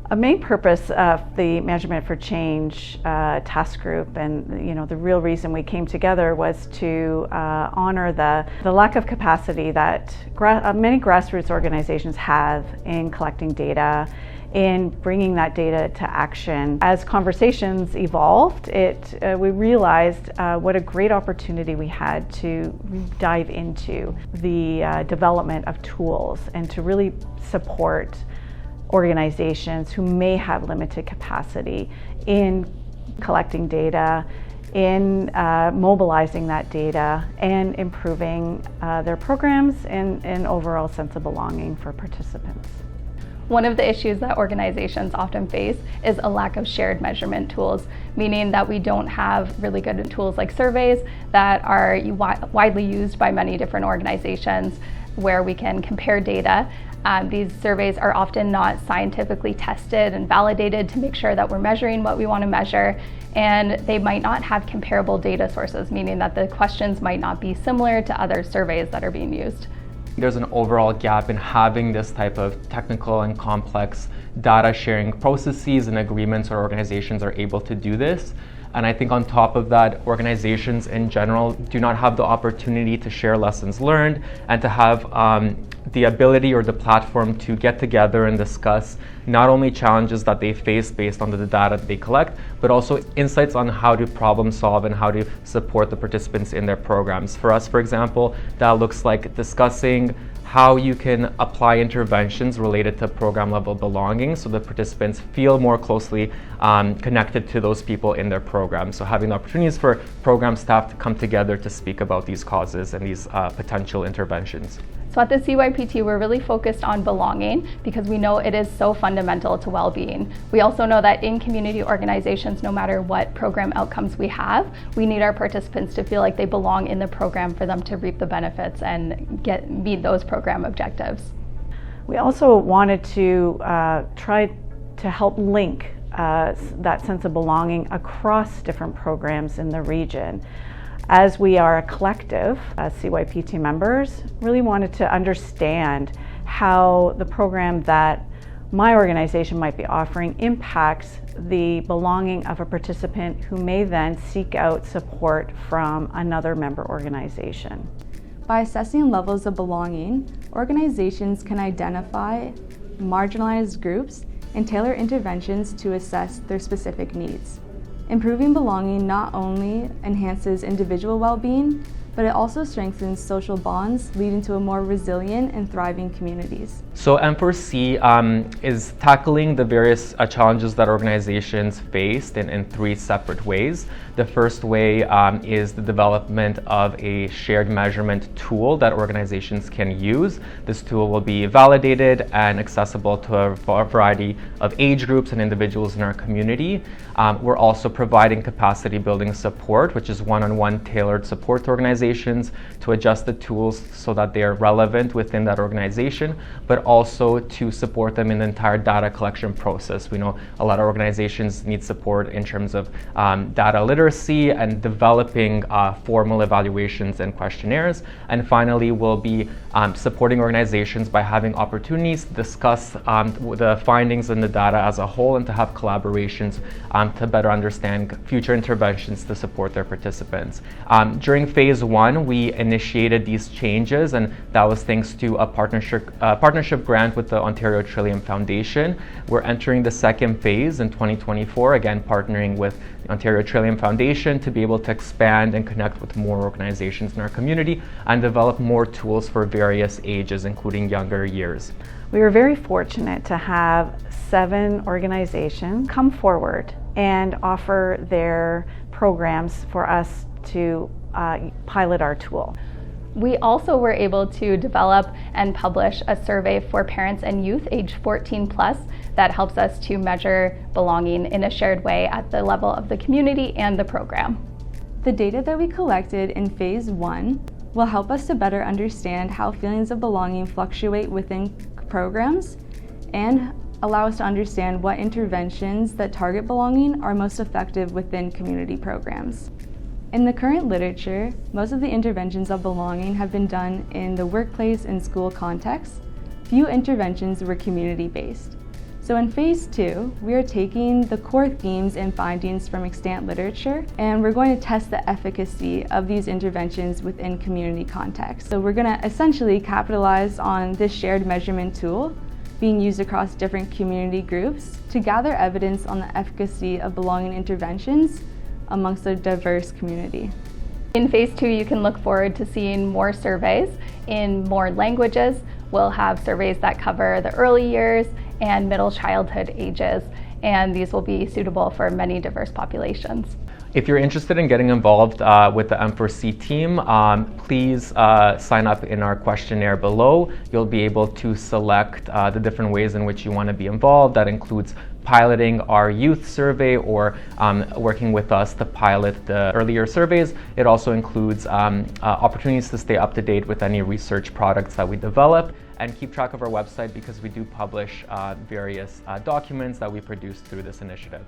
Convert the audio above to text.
A main purpose of the Measurement4Change task group, and the real reason we came together, was to honor the lack of capacity that many grassroots organizations have in collecting data, in bringing that data to action. As conversations evolved, we realized what a great opportunity we had to dive into the development of tools and to really support organizations who may have limited capacity in collecting data, in mobilizing that data, and improving their programs and overall sense of belonging for participants. One of the issues that organizations often face is a lack of shared measurement tools, meaning that we don't have really good tools like surveys that are widely used by many different organizations where we can compare data. These surveys are often not scientifically tested and validated to make sure that we're measuring what we want to measure, and they might not have comparable data sources, meaning that the questions might not be similar to other surveys that are being used. There's an overall gap in having this type of technical and complex data sharing processes and agreements where organizations are able to do this. And I think on top of that, organizations in general do not have the opportunity to share lessons learned and to have the ability or the platform to get together and discuss not only challenges that they face based on the data that they collect, but also insights on how to problem solve and how to support the participants in their programs. For us, for example, that looks like discussing how you can apply interventions related to program level belonging so the participants feel more closely connected to those people in their program. So having the opportunities for program staff to come together to speak about these causes and these potential interventions. So at the CYPT, we're really focused on belonging because we know it is so fundamental to well-being. We also know that in community organizations, no matter what program outcomes we have, we need our participants to feel like they belong in the program for them to reap the benefits and meet those program objectives. We also wanted to try to help link that sense of belonging across different programs in the region. As we are a collective, as CYPT members, really wanted to understand how the program that my organization might be offering impacts the belonging of a participant who may then seek out support from another member organization. By assessing levels of belonging, organizations can identify marginalized groups and tailor interventions to assess their specific needs. Improving belonging not only enhances individual well-being, but it also strengthens social bonds, leading to a more resilient and thriving communities. So M4C is tackling the various challenges that organizations faced in three separate ways. The first way is the development of a shared measurement tool that organizations can use. This tool will be validated and accessible to a variety of age groups and individuals in our community. We're also providing capacity building support, which is one-on-one tailored support to organizations to adjust the tools so that they are relevant within that organization, but also to support them in the entire data collection process. We know a lot of organizations need support in terms of data literacy and developing formal evaluations and questionnaires. And finally, we'll be supporting organizations by having opportunities to discuss the findings in the data as a whole and to have collaborations to better understand future interventions to support their participants. During phase one, we initiated these changes, and that was thanks to a partnership grant with the Ontario Trillium Foundation. We're entering the second phase in 2024, again partnering with the Ontario Trillium Foundation to be able to expand and connect with more organizations in our community and develop more tools for various ages, including younger years. We were very fortunate to have 7 organizations come forward and offer their programs for us to pilot our tool. We also were able to develop and publish a survey for parents and youth age 14 plus that helps us to measure belonging in a shared way at the level of the community and the program. The data that we collected in phase 1 will help us to better understand how feelings of belonging fluctuate within programs and allow us to understand what interventions that target belonging are most effective within community programs. In the current literature, most of the interventions of belonging have been done in the workplace and school context. Few interventions were community-based. So in phase 2, we are taking the core themes and findings from extant literature, and we're going to test the efficacy of these interventions within community context. So we're going to essentially capitalize on this shared measurement tool being used across different community groups to gather evidence on the efficacy of belonging interventions amongst a diverse community. In phase 2, you can look forward to seeing more surveys in more languages. We'll have surveys that cover the early years and middle childhood ages, and these will be suitable for many diverse populations. If you're interested in getting involved with the M4C team, please sign up in our questionnaire below. You'll be able to select the different ways in which you want to be involved. That includes piloting our youth survey or working with us to pilot the earlier surveys. It also includes opportunities to stay up to date with any research products that we develop, and keep track of our website because we do publish various documents that we produce through this initiative.